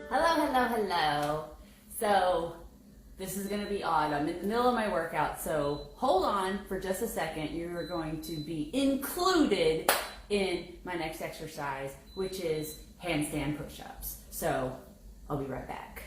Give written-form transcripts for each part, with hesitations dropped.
Hello. So this is going to be odd. I'm in the middle of my workout, so hold on for just a second. You are going to be included in my next exercise, which is handstand push-ups. So I'll be right back.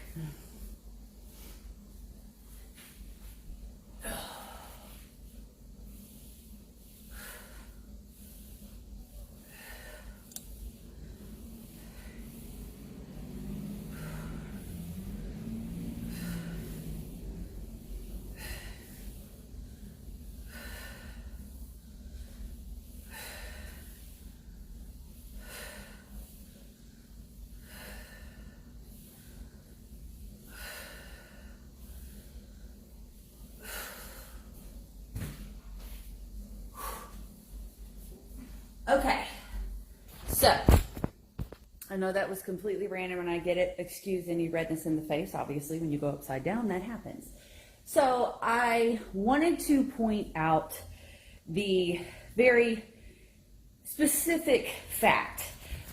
Okay, so I know that was completely random and I get it. Excuse any redness in the face. Obviously, when you go upside down, that happens. So I wanted to point out the very specific fact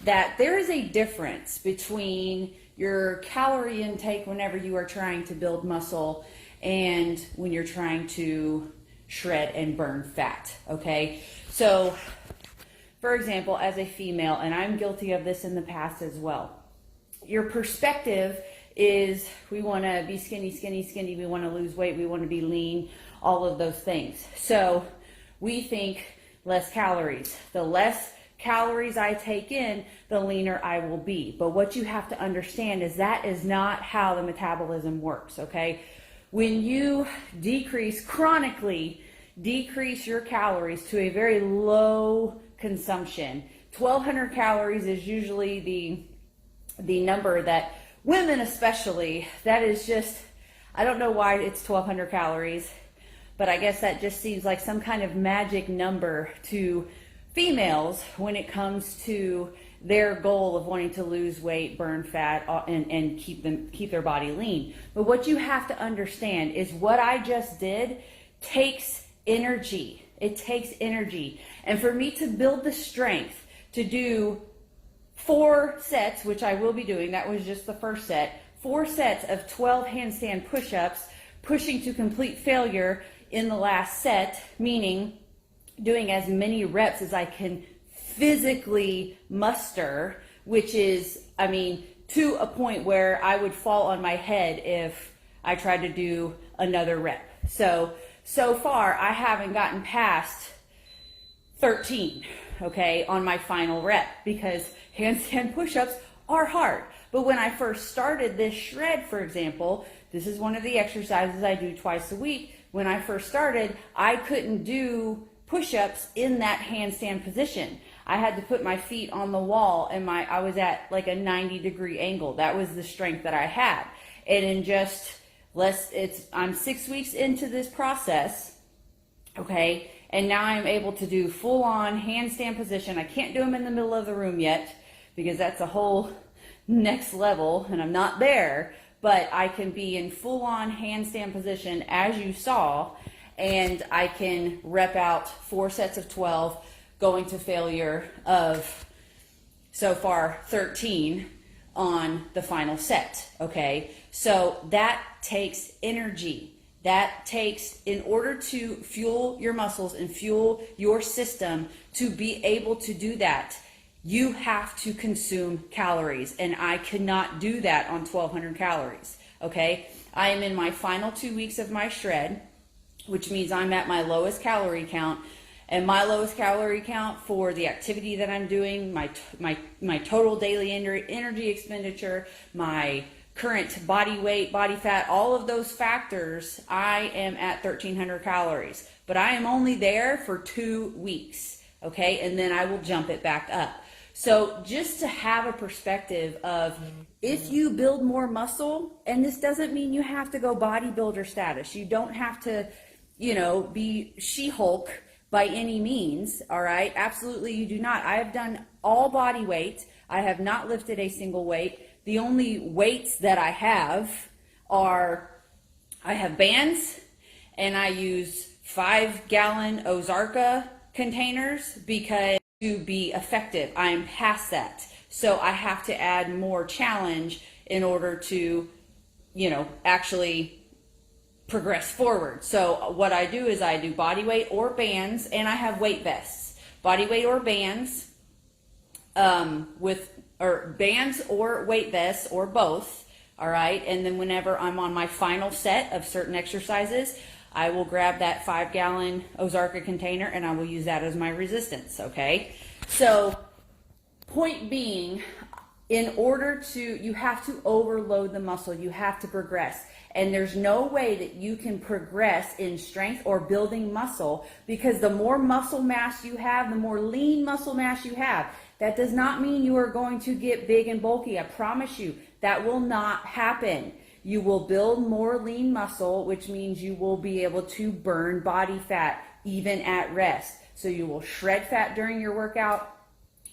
that there is a difference between your calorie intake whenever you are trying to build muscle and when you're trying to shred and burn fat, okay? So for example, as a female, and I'm guilty of this in the past as well, your perspective is we want to be skinny, we want to lose weight, we want to be lean, all of those things. So we think less calories. The less calories I take in, the leaner I will be. But what you have to understand is that is not how the metabolism works, okay? When you chronically decrease your calories to a very low consumption. 1,200 calories is usually the number that women especially, that is just, I don't know why it's 1,200 calories, but I guess that just seems like some kind of magic number to females when it comes to their goal of wanting to lose weight, burn fat, and keep their body lean. But what you have to understand is what I just did takes energy. It takes energy. And for me to build the strength to do 4 sets, which I will be doing, that was just the first set, 4 sets of 12 handstand push-ups, pushing to complete failure in the last set, meaning doing as many reps as I can physically muster, which is, to a point where I would fall on my head if I tried to do another rep. So far, I haven't gotten past 13, okay, on my final rep because handstand push-ups are hard. But when I first started this shred, for example, this is one of the exercises I do twice a week. When I first started, I couldn't do push-ups in that handstand position. I had to put my feet on the wall and I was at like a 90-degree angle. That was the strength that I had. And in just I'm 6 weeks into this process, okay, and now I'm able to do full-on handstand position. I can't do them in the middle of the room yet because that's a whole next level and I'm not there, but I can be in full-on handstand position as you saw, and I can rep out 4 sets of 12, going to failure of so far 13 on the final set, okay? So that takes energy. That takes, in order to fuel your muscles and fuel your system to be able to do that, you have to consume calories, and I cannot do that on 1,200 calories, okay? I am in my final 2 weeks of my shred, which means I'm at my lowest calorie count. And my lowest calorie count for the activity that I'm doing, my total daily energy expenditure, my current body weight, body fat, all of those factors, I am at 1,300 calories. But I am only there for 2 weeks, okay? And then I will jump it back up. So just to have a perspective of if you build more muscle, and this doesn't mean you have to go bodybuilder status. You don't have to, be She-Hulk by any means, all right? Absolutely you do not. I have done all body weight. I have not lifted a single weight. The only weights that I have I have bands, and I use 5-gallon Ozarka containers because to be effective, I am past that. So I have to add more challenge in order to, actually progress forward. So what I do is I do body weight or bands, and I have weight vests. Body weight or bands, or bands or weight vests or both. All right. And then whenever I'm on my final set of certain exercises, I will grab that 5-gallon Ozarka container and I will use that as my resistance. Okay. So point being, you have to overload the muscle. You have to progress. And there's no way that you can progress in strength or building muscle, because the more muscle mass you have, the more lean muscle mass you have. That does not mean you are going to get big and bulky. I promise you, that will not happen. You will build more lean muscle, which means you will be able to burn body fat even at rest. So you will shred fat during your workout.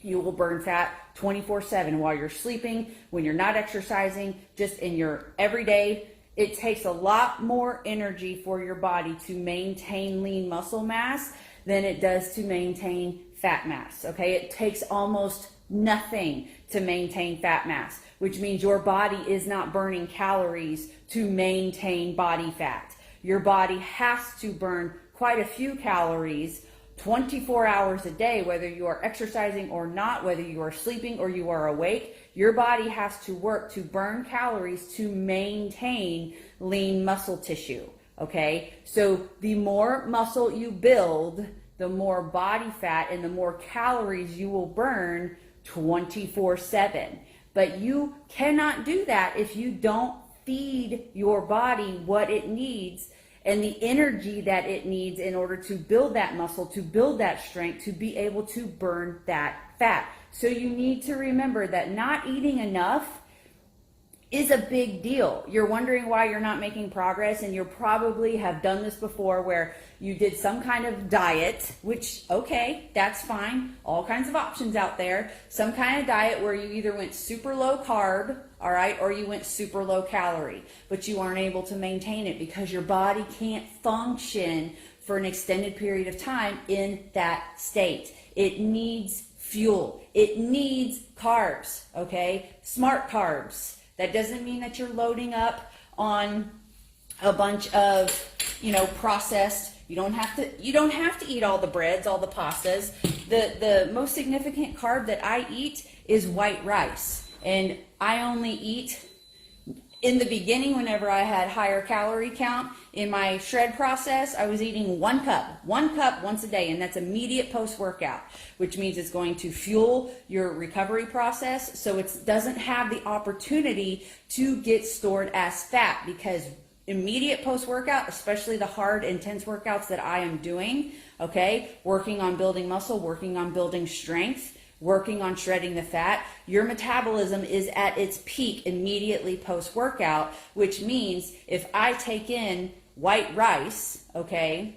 You will burn fat 24/7 while you're sleeping, when you're not exercising, just in your everyday. It takes a lot more energy for your body to maintain lean muscle mass than it does to maintain fat mass. Okay, it takes almost nothing to maintain fat mass, which means your body is not burning calories to maintain body fat. Your body has to burn quite a few calories 24 hours a day, whether you are exercising or not, whether you are sleeping or you are awake. Your body has to work to burn calories to maintain lean muscle tissue. Okay, so the more muscle you build, the more body fat and the more calories you will burn 24/7. But you cannot do that if you don't feed your body what it needs and the energy that it needs in order to build that muscle, to build that strength, to be able to burn that fat. So you need to remember that not eating enough is a big deal. You're wondering why you're not making progress, and you probably have done this before where you did some kind of diet, which, okay, that's fine. All kinds of options out there. Some kind of diet where you either went super low carb, all right, or you went super low calorie, but you aren't able to maintain it because your body can't function for an extended period of time in that state. It needs fuel. It needs carbs, okay? Smart carbs. That doesn't mean that you're loading up on a bunch of, processed. You don't have to eat all the breads, all the pastas. The most significant carb that I eat is white rice. And I only eat, in the beginning, whenever I had higher calorie count in my shred process, I was eating one cup once a day, and that's immediate post-workout, which means it's going to fuel your recovery process, so it doesn't have the opportunity to get stored as fat, because immediate post-workout, especially the hard, intense workouts that I am doing, okay, working on building muscle, working on building strength, working on shredding the fat, your metabolism is at its peak immediately post-workout, which means if I take in white rice, okay,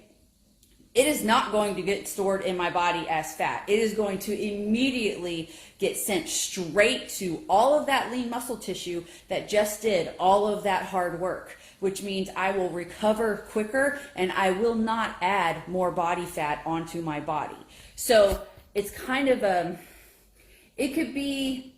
it is not going to get stored in my body as fat. It is going to immediately get sent straight to all of that lean muscle tissue that just did all of that hard work, which means I will recover quicker and I will not add more body fat onto my body. So it's kind of it could be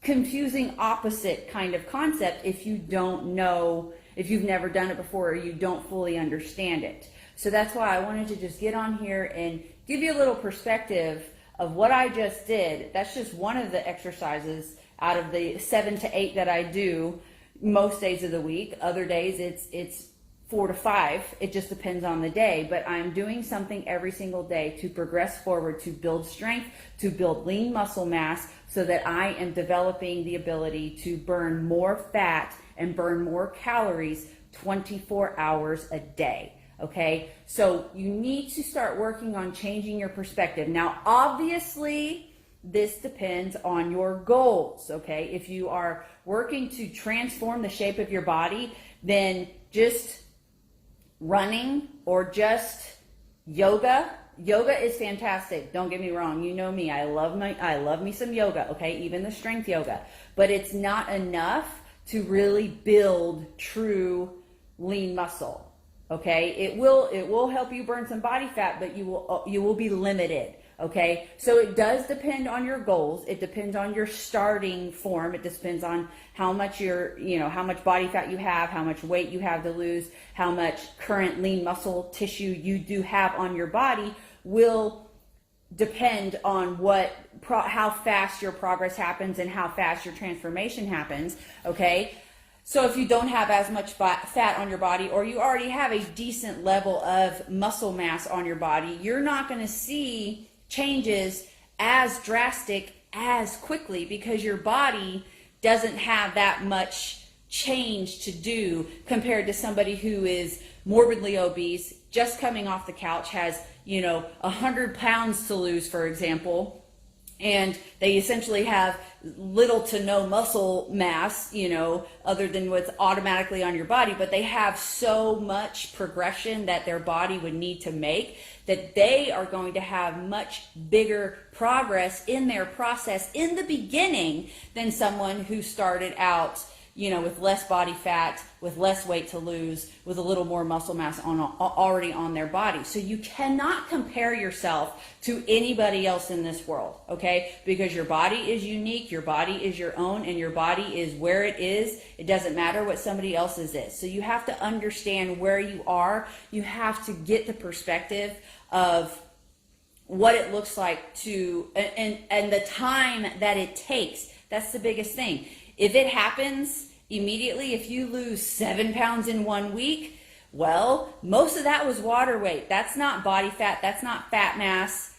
confusing opposite kind of concept if you don't know, if you've never done it before or you don't fully understand it. So that's why I wanted to just get on here and give you a little perspective of what I just did. That's just one of the exercises out of the 7 to 8 that I do most days of the week. Other days it's 4 to 5. It just depends on the day, but I'm doing something every single day to progress forward, to build strength, to build lean muscle mass, so that I am developing the ability to burn more fat and burn more calories 24 hours a day. Okay, so you need to start working on changing your perspective. Now, obviously, this depends on your goals. Okay, if you are working to transform the shape of your body, then just running or just yoga is fantastic. Don't get me wrong. You know me. I love me some yoga. Okay, even the strength yoga, but it's not enough to really build true lean muscle. Okay, it will help you burn some body fat, but you will be limited. Okay, so it does depend on your goals. It depends on your starting form. It depends on how much how much body fat you have, how much weight you have to lose, how much current lean muscle tissue you do have on your body will depend on how fast your progress happens and how fast your transformation happens. Okay, so if you don't have as much fat on your body, or you already have a decent level of muscle mass on your body, you're not going to see changes as drastic as quickly, because your body doesn't have that much change to do compared to somebody who is morbidly obese, just coming off the couch, has 100 pounds to lose, for example, and they essentially have little to no muscle mass, other than what's automatically on your body, but they have so much progression that their body would need to make, that they are going to have much bigger progress in their process in the beginning than someone who started out with less body fat, with less weight to lose, with a little more muscle mass already on their body. So you cannot compare yourself to anybody else in this world, okay? Because your body is unique, your body is your own, and your body is where it is. It doesn't matter what somebody else's is. So you have to understand where you are. You have to get the perspective of what it looks like and the time that it takes. That's the biggest thing. If it happens immediately, if you lose 7 pounds in 1 week, well, most of that was water weight. That's not body fat. That's not fat mass.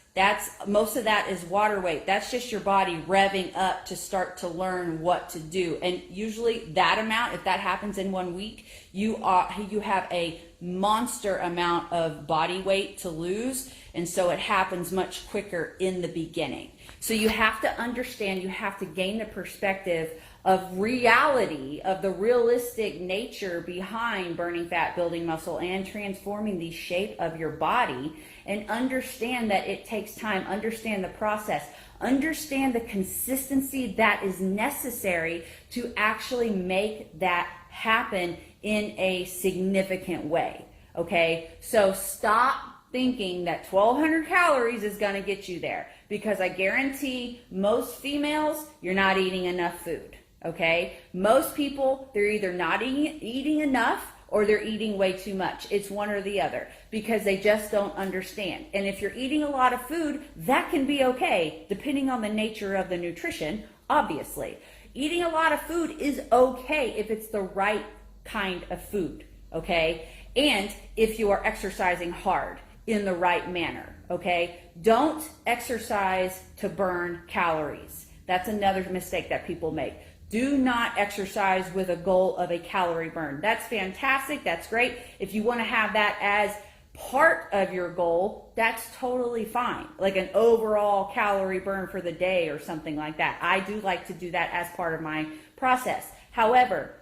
Most of that is water weight. That's just your body revving up to start to learn what to do. And usually that amount, if that happens in 1 week, you have a monster amount of body weight to lose. And so it happens much quicker in the beginning. So you have to understand, you have to gain the perspective of reality, of the realistic nature behind burning fat, building muscle, and transforming the shape of your body, and understand that it takes time. Understand the process. Understand the consistency that is necessary to actually make that happen in a significant way. Okay, so stop thinking that 1,200 calories is going to get you there, because I guarantee most females, you're not eating enough food. Okay, most people, they're either not eating enough, or they're eating way too much. It's one or the other, because they just don't understand. And if you're eating a lot of food, that can be okay, depending on the nature of the nutrition, obviously. Eating a lot of food is okay if it's the right kind of food, okay? And if you are exercising hard in the right manner, okay? Don't exercise to burn calories. That's another mistake that people make. Do not exercise with a goal of a calorie burn. That's fantastic. That's great. If you want to have that as part of your goal, that's totally fine. Like an overall calorie burn for the day or something like that. I do like to do that as part of my process. However,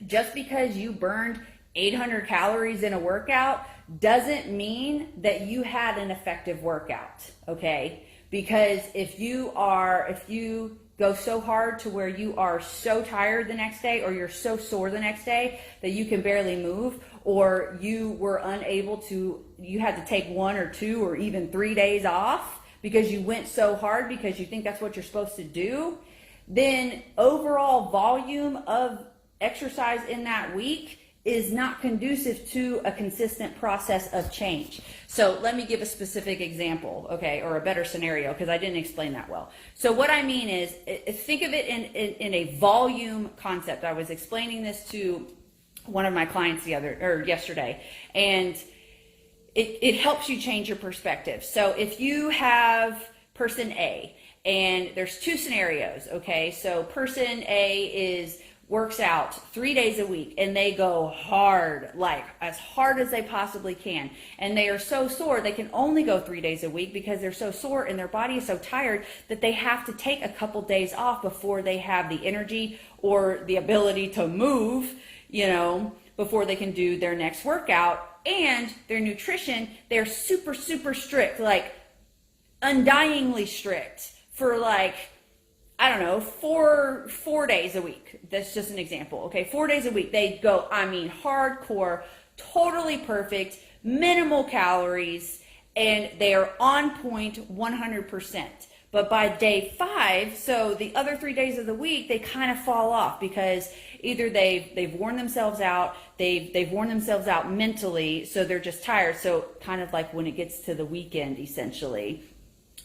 just because you burned 800 calories in a workout doesn't mean that you had an effective workout, okay? Because if you go so hard to where you are so tired the next day, or you're so sore the next day that you can barely move, or you had to take 1 or 2 or even 3 days off because you went so hard because you think that's what you're supposed to do, then overall volume of exercise in that week is not conducive to a consistent process of change. So let me give a specific example, okay, or a better scenario, because I didn't explain that well. So what I mean is, think of it in a volume concept. I was explaining this to one of my clients yesterday, and it helps you change your perspective. So if you have person A, and there's 2 scenarios, okay? So person A works out 3 days a week, and they go hard, like as hard as they possibly can, and they are so sore they can only go 3 days a week because they're so sore and their body is so tired that they have to take a couple days off before they have the energy or the ability to move, before they can do their next workout. And their nutrition, they're super, super strict, like undyingly strict for I don't know, four days a week. That's just an example, okay? 4 days a week. They go, hardcore, totally perfect, minimal calories, and they are on point 100%. But by day 5, so the other 3 days of the week, they kind of fall off because either they've worn themselves out, they've worn themselves out mentally, so they're just tired. So kind of like when it gets to the weekend, essentially,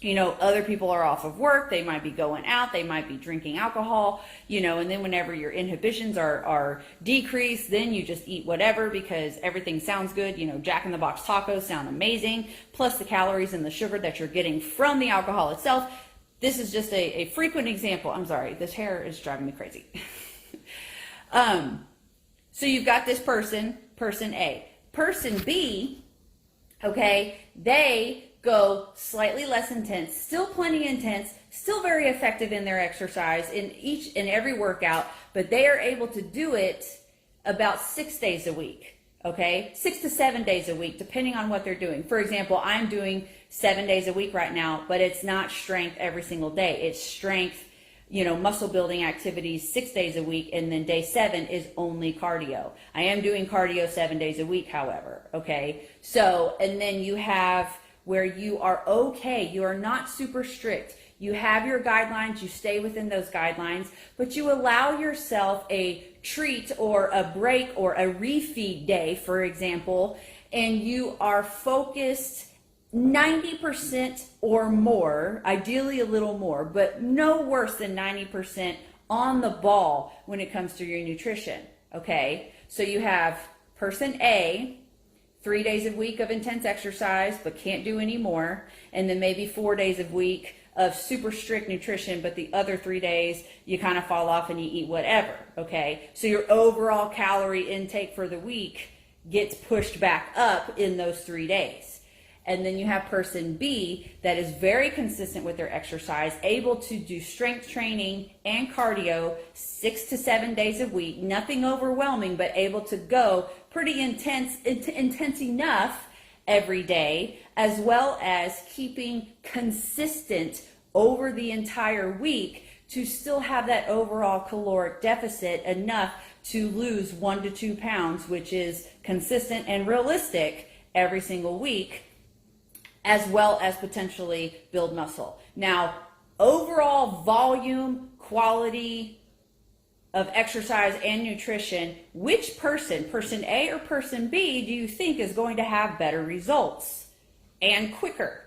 you know, other people are off of work, they might be going out, they might be drinking alcohol, you know, and then whenever your inhibitions are decreased, then you just eat whatever because everything sounds good. You know, Jack in the Box tacos sound amazing, plus the calories and the sugar that you're getting from the alcohol itself. This is just a frequent example. I'm sorry, this hair is driving me crazy. So you've got this person A. Person B, okay, they go slightly less intense, still plenty intense, still very effective in their exercise in each and every workout, but they are able to do it about 6 days a week, okay? 6 to 7 days a week, depending on what they're doing. For example, I'm doing 7 days a week right now, but it's not strength every single day. It's strength, you know, muscle building activities 6 days a week, and then day 7 is only cardio. I am doing cardio 7 days a week, however, okay? So, and then you have where you are okay, you are not super strict. You have your guidelines, you stay within those guidelines, but you allow yourself a treat or a break or a refeed day, for example, and you are focused 90% or more, ideally a little more, but no worse than 90% on the ball when it comes to your nutrition, okay? So you have person A, 3 days a week of intense exercise, but can't do any more. And then maybe 4 days a week of super strict nutrition, but the other 3 days you kind of fall off and you eat whatever, okay? So your overall calorie intake for the week gets pushed back up in those 3 days. And then you have person B that is very consistent with their exercise, able to do strength training and cardio 6 to 7 days a week, nothing overwhelming, but able to go pretty intense enough every day, as well as keeping consistent over the entire week to still have that overall caloric deficit enough to lose 1 to 2 pounds, which is consistent and realistic every single week, as well as potentially build muscle. Now, overall volume, quality of exercise and nutrition, which person A or person B, do you think is going to have better results and quicker?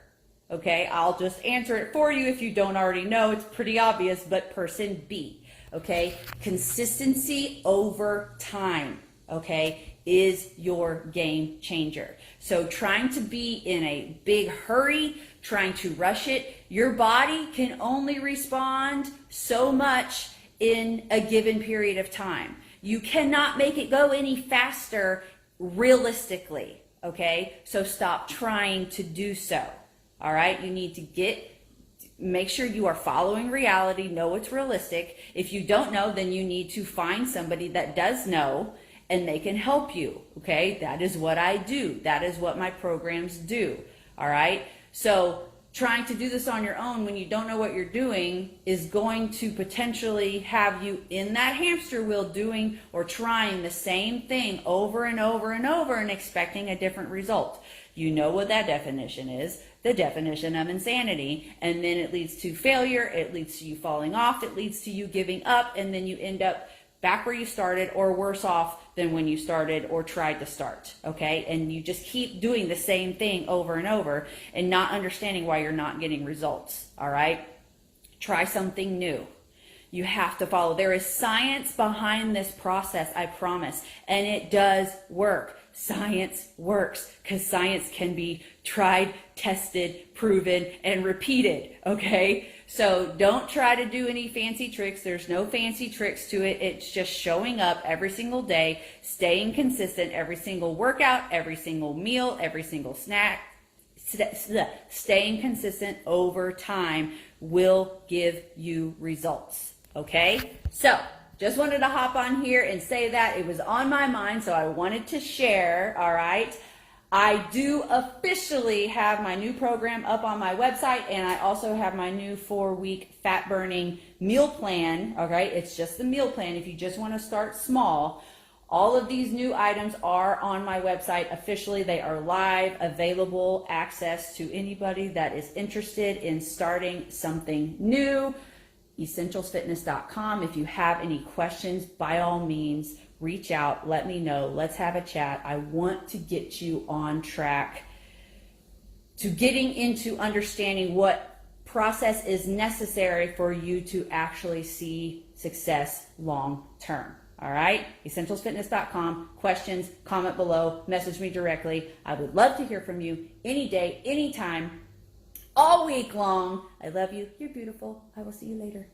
Okay, I'll just answer it for you if you don't already know. It's pretty obvious, but person B, okay? Consistency over time, okay, is your game changer. So trying to be in a big hurry, trying to rush it, your body can only respond so much in a given period of time. You cannot make it go any faster realistically, okay? So stop trying to do so, all right? You need to make sure you are following reality, know what's realistic. If you don't know, then you need to find somebody that does know and they can help you, okay? That is what I do. That is what my programs do, all right? So trying to do this on your own when you don't know what you're doing is going to potentially have you in that hamster wheel doing or trying the same thing over and over and over and expecting a different result. You know what that definition is, the definition of insanity, and then it leads to failure, it leads to you falling off, it leads to you giving up, and then you end up back where you started or worse off than when you started or tried to start, okay? And you just keep doing the same thing over and over and not understanding why you're not getting results, all right? Try something new. You have to follow. There is science behind this process, I promise, and it does work. Science works because science can be tried, tested, proven, and repeated, okay? So don't try to do any fancy tricks. There's no fancy tricks to it. It's just showing up every single day, staying consistent every single workout, every single meal, every single snack. Staying consistent over time will give you results, okay? So just wanted to hop on here and say that. It was on my mind, so I wanted to share, all right? I do officially have my new program up on my website, and I also have my new 4-week fat burning meal plan, okay? It's just the meal plan if you just want to start small All of these new items are on my website officially. They are live, available, access to anybody that is interested in starting something new. Essentialsfitness.com. If you have any questions, by all means, reach out, let me know, let's have a chat. I want to get you on track to getting into understanding what process is necessary for you to actually see success long term. All right, essentialsfitness.com. Questions, comment below, message me directly. I would love to hear from you any day, anytime, all week long. I love you. You're beautiful. I will see you later.